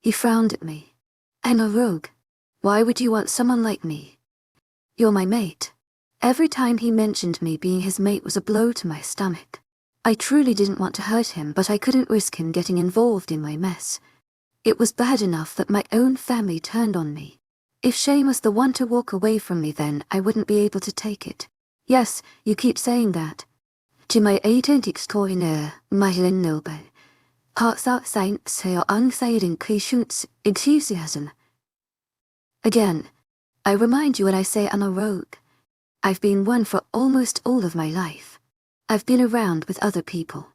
He frowned at me. I'm a rogue. Why would you want someone like me? You're my mate. Every time he mentioned me being his mate was a blow to my stomach. I truly didn't want to hurt him, but I couldn't risk him getting involved in my mess. It was bad enough that my own family turned on me. If Shane was the one to walk away from me, then I wouldn't be able to take it. Yes, you keep saying that. 𝐿𝐷𝐼𝐻𝐿 𝐷𝐼𝐻𝐿𝐬. Again, I remind you when I say I'm a rogue. I've been one for almost all of my life. I've been around with other people.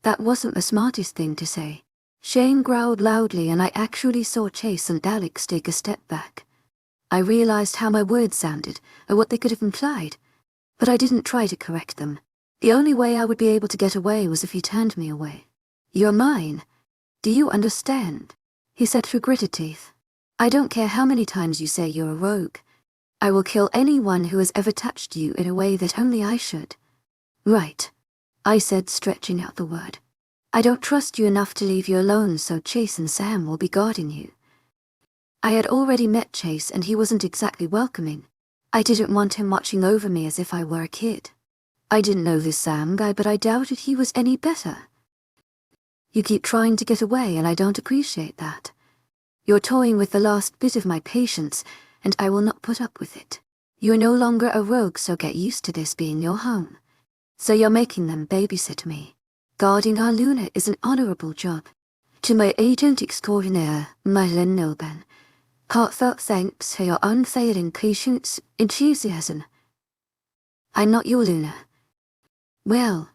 That wasn't the smartest thing to say. Shane growled loudly, and I actually saw Chase and Alex take a step back. I realized how my words sounded, or what they could have implied, but I didn't try to correct them. The only way I would be able to get away was if he turned me away. You're mine. Do you understand? He said through gritted teeth. I don't care how many times you say you're a rogue. I will kill anyone who has ever touched you in a way that only I should. Right, I said, stretching out the word. I don't trust you enough to leave you alone, so Chase and Sam will be guarding you. I had already met Chase, and he wasn't exactly welcoming. I didn't want him watching over me as if I were a kid. I didn't know this Sam guy, but I doubted he was any better. You keep trying to get away, and I don't appreciate that. You're toying with the last bit of my patience, and I will not put up with it. You're no longer a rogue, so get used to this being your home. So you're making them babysit me. Guarding our Luna is an honorable job. 𝐿𝐷𝐼𝐻𝐿 𝐷𝐼𝐻𝐿𝐬. I'm not your Luna. Well,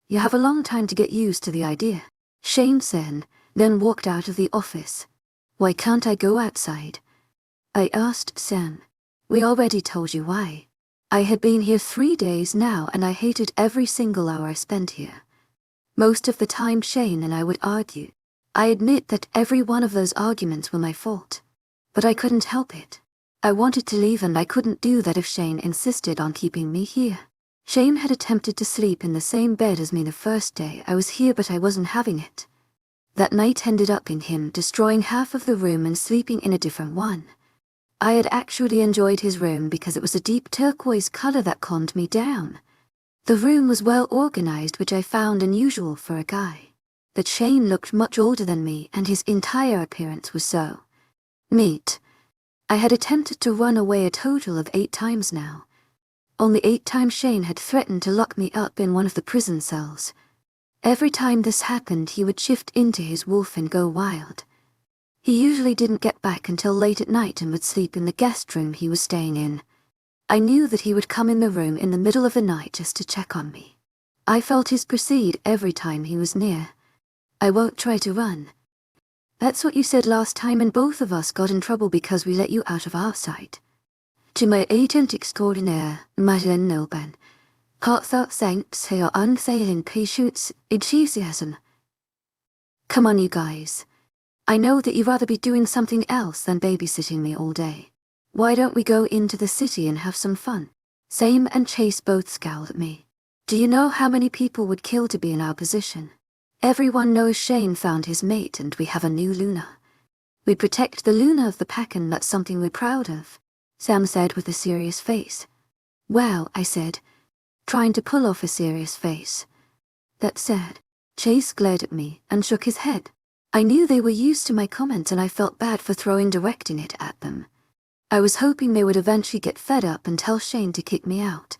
you have a long time to get used to the idea, Shane said, then walked out of the office. Why can't I go outside? I asked Sam. We already told you why. I had been here 3 days now, and I hated every single hour I spent here. Most of the time Shane and I would argue. I admit that every one of those arguments were my fault. But I couldn't help it. I wanted to leave, and I couldn't do that if Shane insisted on keeping me here. Shane had attempted to sleep in the same bed as me the first day I was here, but I wasn't having it. That night ended up in him destroying half of the room and sleeping in a different one. I had actually enjoyed his room because it was a deep turquoise color that calmed me down. The room was well organized, which I found unusual for a guy. That Shane looked much older than me, and his entire appearance was so. Neat. I had attempted to run away a total of 8 times now. Only 8 times Shane had threatened to lock me up in one of the prison cells. Every time this happened, he would shift into his wolf and go wild. He usually didn't get back until late at night and would sleep in the guest room he was staying in. I knew that he would come in the room in the middle of the night just to check on me. I felt his proceed every time he was near. I won't try to run. That's what you said last time, and both of us got in trouble because we let you out of our sight. 𝐿𝐷𝐼𝐻𝐿 𝐿𝐷𝐼𝐻𝐿. Come on, you guys. I know that you'd rather be doing something else than babysitting me all day. Why don't we go into the city and have some fun? Sam and Chase both scowled at me. Do you know how many people would kill to be in our position? Everyone knows Shane found his mate, and we have a new Luna. We'd protect the Luna of the pack, and that's something we're proud of, Sam said with a serious face. Well, I said, trying to pull off a serious face. That said, Chase glared at me and shook his head. I knew they were used to my comments, and I felt bad for directing it at them. I was hoping they would eventually get fed up and tell Shane to kick me out.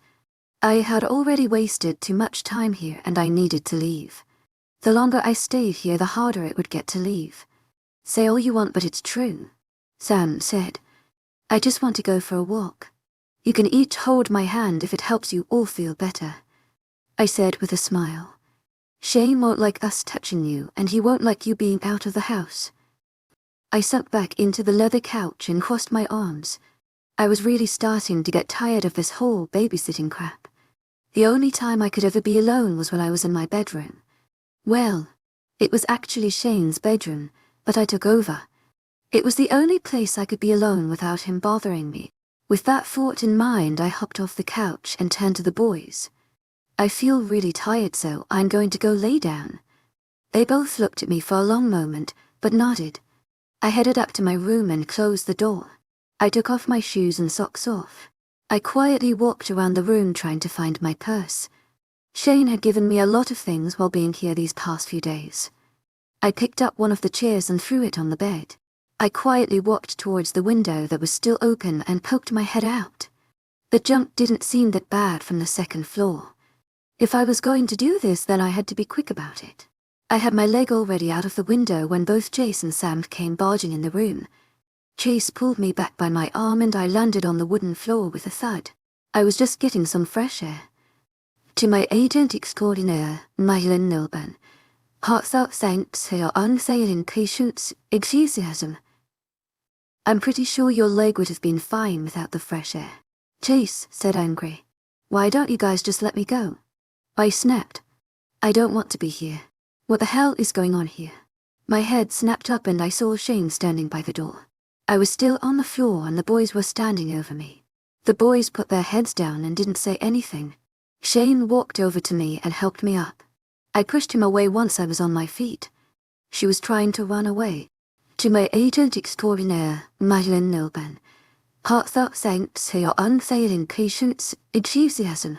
I had already wasted too much time here, and I needed to leave. The longer I stayed here, the harder it would get to leave. Say all you want, but it's true, Sam said. I just want to go for a walk. You can each hold my hand if it helps you all feel better, I said with a smile. Shane won't like us touching you, and he won't like you being out of the house. I sunk back into the leather couch and crossed my arms. I was really starting to get tired of this whole babysitting crap. The only time I could ever be alone was when I was in my bedroom. Well, it was actually Shane's bedroom, but I took over. It was the only place I could be alone without him bothering me. With that thought in mind, I hopped off the couch and turned to the boys. I feel really tired, so I'm going to go lay down. They both looked at me for a long moment, but nodded. I headed up to my room and closed the door. I took off my shoes and socks off. I quietly walked around the room trying to find my purse. Shane had given me a lot of things while being here these past few days. I picked up one of the chairs and threw it on the bed. I quietly walked towards the window that was still open and poked my head out. The jump didn't seem that bad from the second floor. If I was going to do this, then I had to be quick about it. I had my leg already out of the window when both Chase and Sam came barging in the room. Chase pulled me back by my arm and I landed on the wooden floor with a thud. I was just getting some fresh air. 𝐿𝐷𝐼𝐸𝐻𝐿 𝐊𝐢𝐳𝐵 𝐻𝐿𝐷𝐼𝐸𝐻𝐿. I'm pretty sure your leg would have been fine without the fresh air. Chase said angry. Why don't you guys just let me go? I snapped. I don't want to be here. What the hell is going on here? My head snapped up and I saw Shane standing by the door. I was still on the floor and the boys were standing over me. The boys put their heads down and didn't say anything. Shane walked over to me and helped me up. I pushed him away once I was on my feet. She was trying to run away. 𝐿𝐷𝐼𝐸𝐻𝐿 𝐊𝐢𝐳𝐵.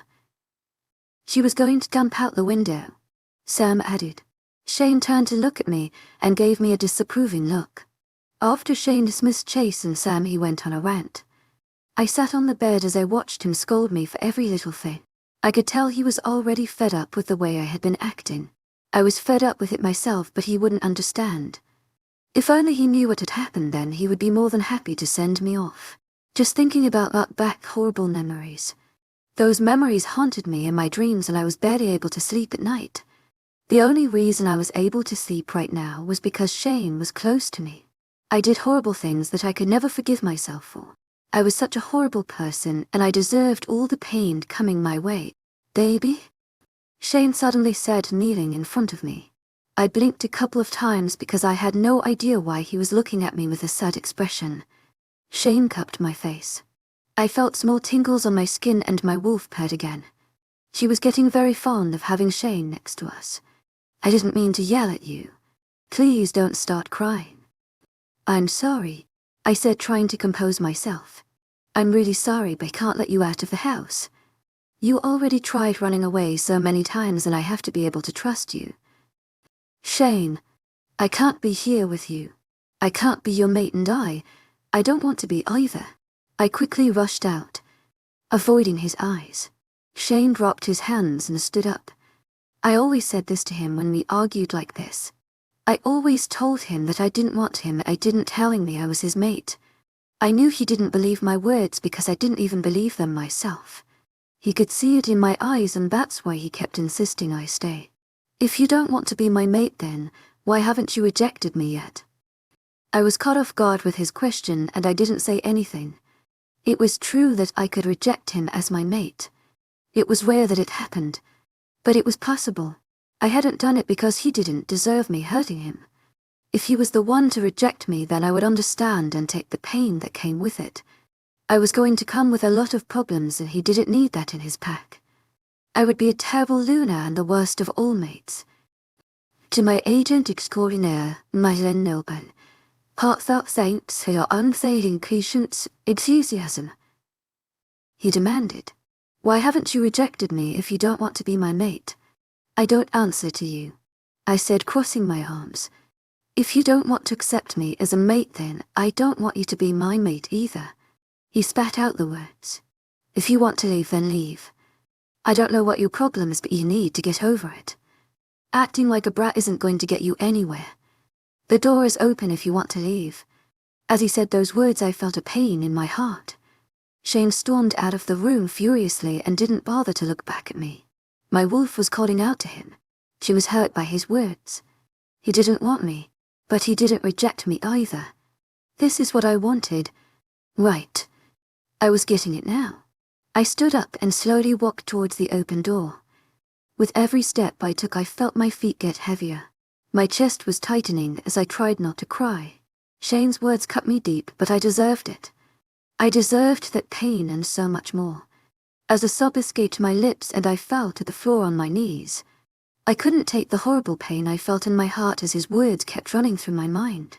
She was going to jump out the window, Sam added. Shane turned to look at me and gave me a disapproving look. After Shane dismissed Chase and Sam, he went on a rant. I sat on the bed as I watched him scold me for every little thing. I could tell he was already fed up with the way I had been acting. I was fed up with it myself, but he wouldn't understand. If only he knew what had happened, then he would be more than happy to send me off. Just thinking about that back horrible memories. Those memories haunted me in my dreams and I was barely able to sleep at night. The only reason I was able to sleep right now was because Shane was close to me. I did horrible things that I could never forgive myself for. I was such a horrible person and I deserved all the pain coming my way. Baby? Shane suddenly said, kneeling in front of me. I blinked a couple of times because I had no idea why he was looking at me with a sad expression. Shane cupped my face. I felt small tingles on my skin and my wolf purred again. She was getting very fond of having Shane next to us. I didn't mean to yell at you. Please don't start crying. I'm sorry, I said, trying to compose myself. I'm really sorry, but I can't let you out of the house. You already tried running away so many times and I have to be able to trust you. Shane, I can't be here with you. I can't be your mate and I don't want to be either. I quickly rushed out, avoiding his eyes. Shane dropped his hands and stood up. I always said this to him when we argued like this. I always told him that I didn't want him. I didn't telling me I was his mate. I knew he didn't believe my words because I didn't even believe them myself. He could see it in my eyes and that's why he kept insisting I stay. If you don't want to be my mate, then why haven't you rejected me yet? I was caught off guard with his question and I didn't say anything. It was true that I could reject him as my mate. It was rare that it happened, but it was possible. I hadn't done it because he didn't deserve me hurting him. If he was the one to reject me, then I would understand and take the pain that came with it. I was going to come with a lot of problems and he didn't need that in his pack. I would be a terrible loner and the worst of all mates. 𝐿𝐷𝐼𝐸𝐻𝐿 𝐊𝐢𝐳𝐵, he demanded. Why haven't you rejected me if you don't want to be my mate? I don't answer to you, I said, crossing my arms. If you don't want to accept me as a mate, then I don't want you to be my mate either. He spat out the words. If you want to leave, then leave. I don't know what your problem is, but you need to get over it. Acting like a brat isn't going to get you anywhere. The door is open if you want to leave. As he said those words, I felt a pain in my heart. Shane stormed out of the room furiously and didn't bother to look back at me. My wolf was calling out to him. She was hurt by his words. He didn't want me, but he didn't reject me either. This is what I wanted. Right. I was getting it now. I stood up and slowly walked towards the open door. With every step I took, I felt my feet get heavier. My chest was tightening as I tried not to cry. Shane's words cut me deep, but I deserved it. I deserved that pain and so much more. As a sob escaped my lips and I fell to the floor on my knees. I couldn't take the horrible pain I felt in my heart as his words kept running through my mind.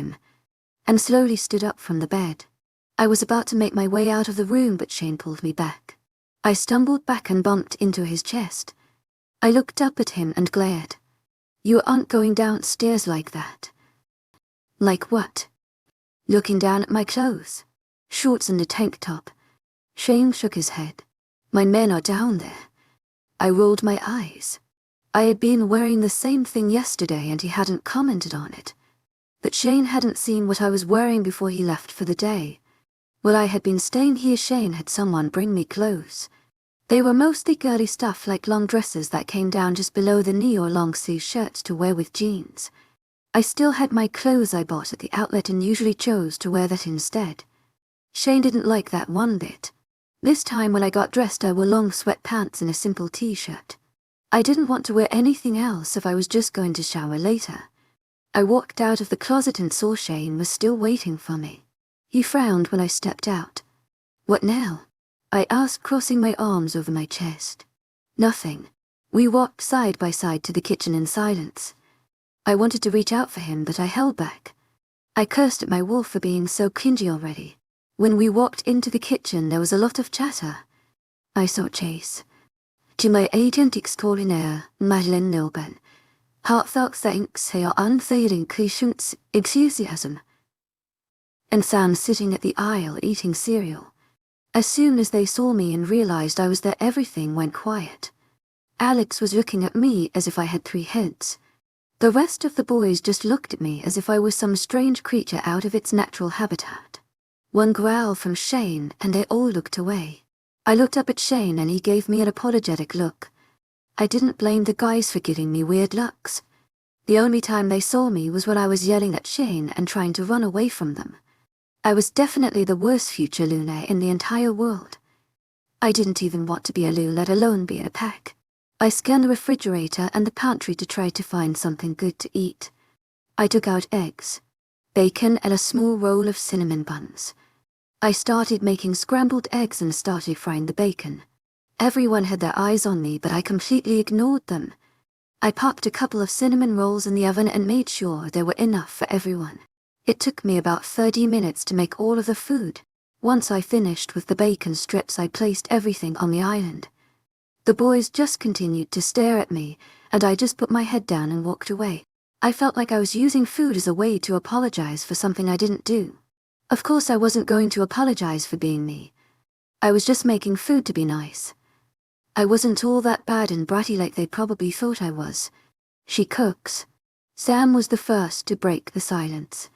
him, and slowly stood up from the bed. I was about to make my way out of the room, but Shane pulled me back. I stumbled back and bumped into his chest. I looked up at him and glared. "You aren't going downstairs like that." "Like what?" Looking down at my clothes. "Shorts and a tank top." Shane shook his head. "My men are down there." I rolled my eyes. I had been wearing the same thing yesterday and he hadn't commented on it. But Shane hadn't seen what I was wearing before he left for the day. While I had been staying here, Shane had someone bring me clothes. They were mostly girly stuff, like long dresses that came down just below the knee or long sleeve shirts to wear with jeans. I still had my clothes I bought at the outlet and usually chose to wear that instead. Shane didn't like that one bit. This time when I got dressed, I wore long sweatpants and a simple t-shirt. I didn't want to wear anything else if I was just going to shower later. I walked out of the closet and saw Shane was still waiting for me. He frowned when I stepped out. "What now?" I asked, crossing my arms over my chest. "Nothing." We walked side by side to the kitchen in silence. I wanted to reach out for him, but I held back. I cursed at my wolf for being so clingy already. When we walked into the kitchen, there was a lot of chatter. I saw Chase. 𝐊𝐢𝐳𝐸𝐬 Heartfelt thanks 𝐊𝐢𝐳𝐸𝐬 𝐏𝐴𝐤. and Sam sitting at the aisle eating cereal. As soon as they saw me and realized I was there, everything went quiet. Alex was looking at me as if I had 3 heads. The rest of the boys just looked at me as if I was some strange creature out of its natural habitat. One growl from Shane and they all looked away. I looked up at Shane and he gave me an apologetic look. I didn't blame the guys for giving me weird looks. The only time they saw me was when I was yelling at Shane and trying to run away from them. I was definitely the worst future Luna in the entire world. I didn't even want to be a Lou, let alone be in a pack. I scanned the refrigerator and the pantry to try to find something good to eat. I took out eggs, bacon and a small roll of cinnamon buns. I started making scrambled eggs and started frying the bacon. Everyone had their eyes on me, but I completely ignored them. I popped a couple of cinnamon rolls in the oven and made sure there were enough for everyone. It took me about 30 minutes to make all of the food. Once I finished with the bacon strips, I placed everything on the island. The boys just continued to stare at me, and I just put my head down and walked away. I felt like I was using food as a way to apologize for something I didn't do. Of course I wasn't going to apologize for being me. I was just making food to be nice. I wasn't all that bad and bratty like they probably thought I was. She cooks. Sam was the first to break the silence.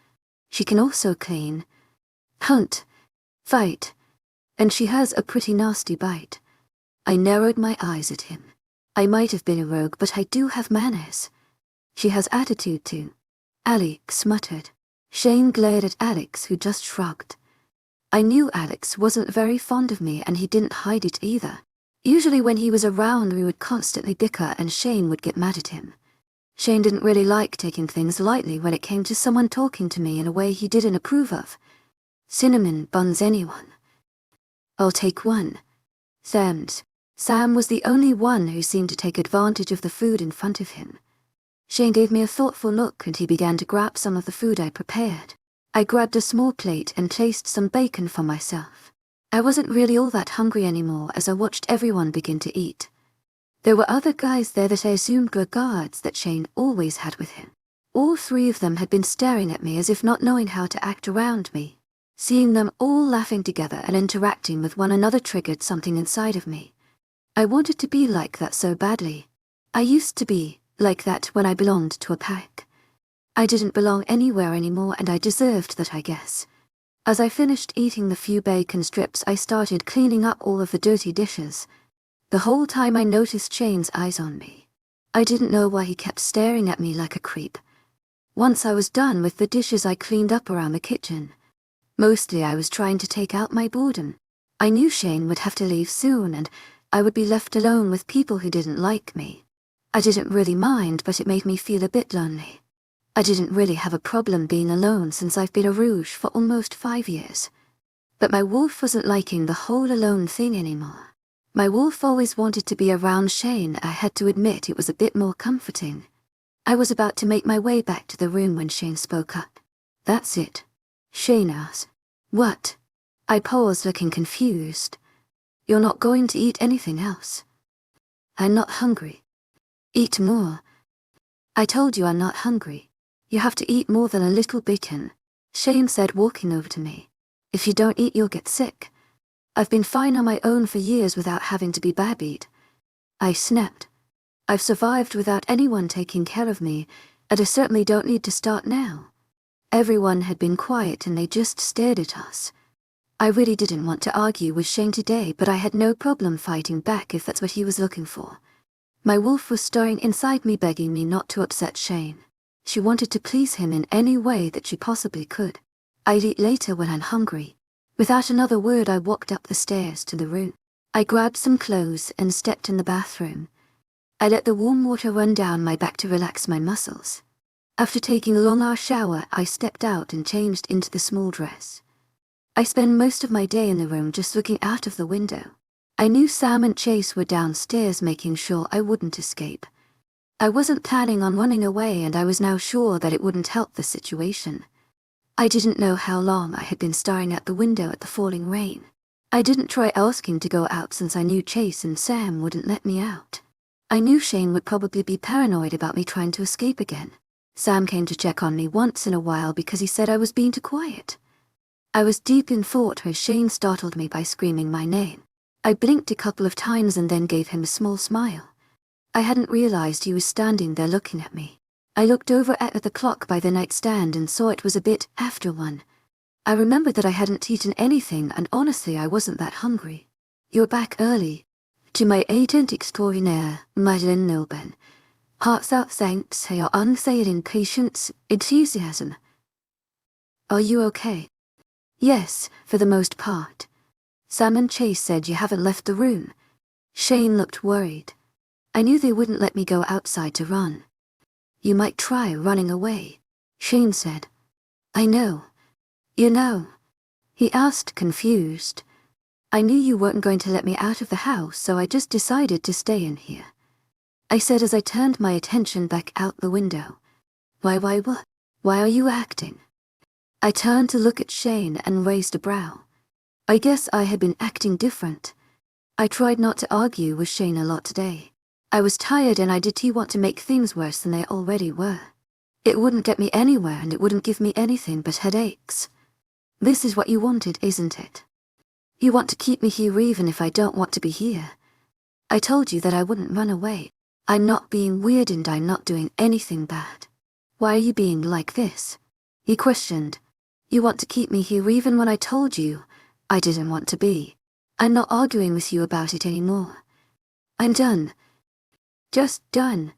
She can also clean, hunt, fight, and she has a pretty nasty bite. I narrowed my eyes at him. I might have been a rogue, but I do have manners. She has attitude too. Alex muttered. Shane glared at Alex, who just shrugged. I knew Alex wasn't very fond of me and he didn't hide it either. Usually when he was around we would constantly bicker and Shane would get mad at him. Shane didn't really like taking things lightly when it came to someone talking to me in a way he didn't approve of. Cinnamon buns anyone. I'll take one. Sam was the only one who seemed to take advantage of the food in front of him. Shane gave me a thoughtful look and he began to grab some of the food I prepared. I grabbed a small plate and placed some bacon for myself. I wasn't really all that hungry anymore as I watched everyone begin to eat. There were other guys there that I assumed were guards that Shane always had with him. All 3 of them had been staring at me as if not knowing how to act around me. Seeing them all laughing together and interacting with one another triggered something inside of me. I wanted to be like that so badly. I used to be like that when I belonged to a pack. I didn't belong anywhere anymore and I deserved that, I guess. As I finished eating the few bacon strips, I started cleaning up all of the dirty dishes. The whole time I noticed Shane's eyes on me. I didn't know why he kept staring at me like a creep. Once I was done with the dishes, I cleaned up around the kitchen. Mostly I was trying to take out my boredom. I knew Shane would have to leave soon and I would be left alone with people who didn't like me. I didn't really mind, but it made me feel a bit lonely. I didn't really have a problem being alone since I've been a rouge for almost 5 years. But my wolf wasn't liking the whole alone thing anymore. My wolf always wanted to be around Shane. I had to admit it was a bit more comforting. I was about to make my way back to the room when Shane spoke up. That's it. Shane asked. What? I paused, looking confused. You're not going to eat anything else? I'm not hungry. Eat more. I told you I'm not hungry. You have to eat more than a little bacon, Shane said, walking over to me. If you don't eat, you'll get sick. I've been fine on my own for years without having to be babied. I snapped. I've survived without anyone taking care of me, and I certainly don't need to start now. Everyone had been quiet and they just stared at us. I really didn't want to argue with Shane today, but I had no problem fighting back if that's what he was looking for. My wolf was stirring inside me, begging me not to upset Shane. She wanted to please him in any way that she possibly could. I'd eat later when I'm hungry. Without another word, I walked up the stairs to the room. I grabbed some clothes and stepped in the bathroom. I let the warm water run down my back to relax my muscles. After taking a long-hour shower, I stepped out and changed into the small dress. I spent most of my day in the room just looking out of the window. I knew Sam and Chase were downstairs making sure I wouldn't escape. I wasn't planning on running away and I was now sure that it wouldn't help the situation. I didn't know how long I had been staring out the window at the falling rain. I didn't try asking to go out since I knew Chase and Sam wouldn't let me out. I knew Shane would probably be paranoid about me trying to escape again. Sam came to check on me once in a while because he said I was being too quiet. I was deep in thought as Shane startled me by screaming my name. I blinked a couple of times and then gave him a small smile. I hadn't realized he was standing there looking at me. I looked over at the clock by the nightstand and saw it was a bit after 1. I remembered that I hadn't eaten anything and honestly I wasn't that hungry. "You're back early. 𝐿𝐷𝐸𝐻𝐻𝐸 𝐷𝐸𝐻𝐻𝐸 𝐻𝐿𝐷𝐸𝐻𝐻𝐸. Are you okay? Yes, for the most part. Sam and Chase said you haven't left the room. Shane looked worried. I knew they wouldn't let me go outside to run. You might try running away, Shane said. I know. You know? He asked, confused. I knew you weren't going to let me out of the house, so I just decided to stay in here. I said as I turned my attention back out the window. What? Why are you acting? I turned to look at Shane and raised a brow. I guess I had been acting different. I tried not to argue with Shane a lot today. I was tired and I didn't want to make things worse than they already were. It wouldn't get me anywhere and it wouldn't give me anything but headaches. This is what you wanted, isn't it? You want to keep me here even if I don't want to be here. I told you that I wouldn't run away. I'm not being weird and I'm not doing anything bad. Why are you being like this? He questioned. You want to keep me here even when I told you I didn't want to be. I'm not arguing with you about it anymore. I'm done. Just done.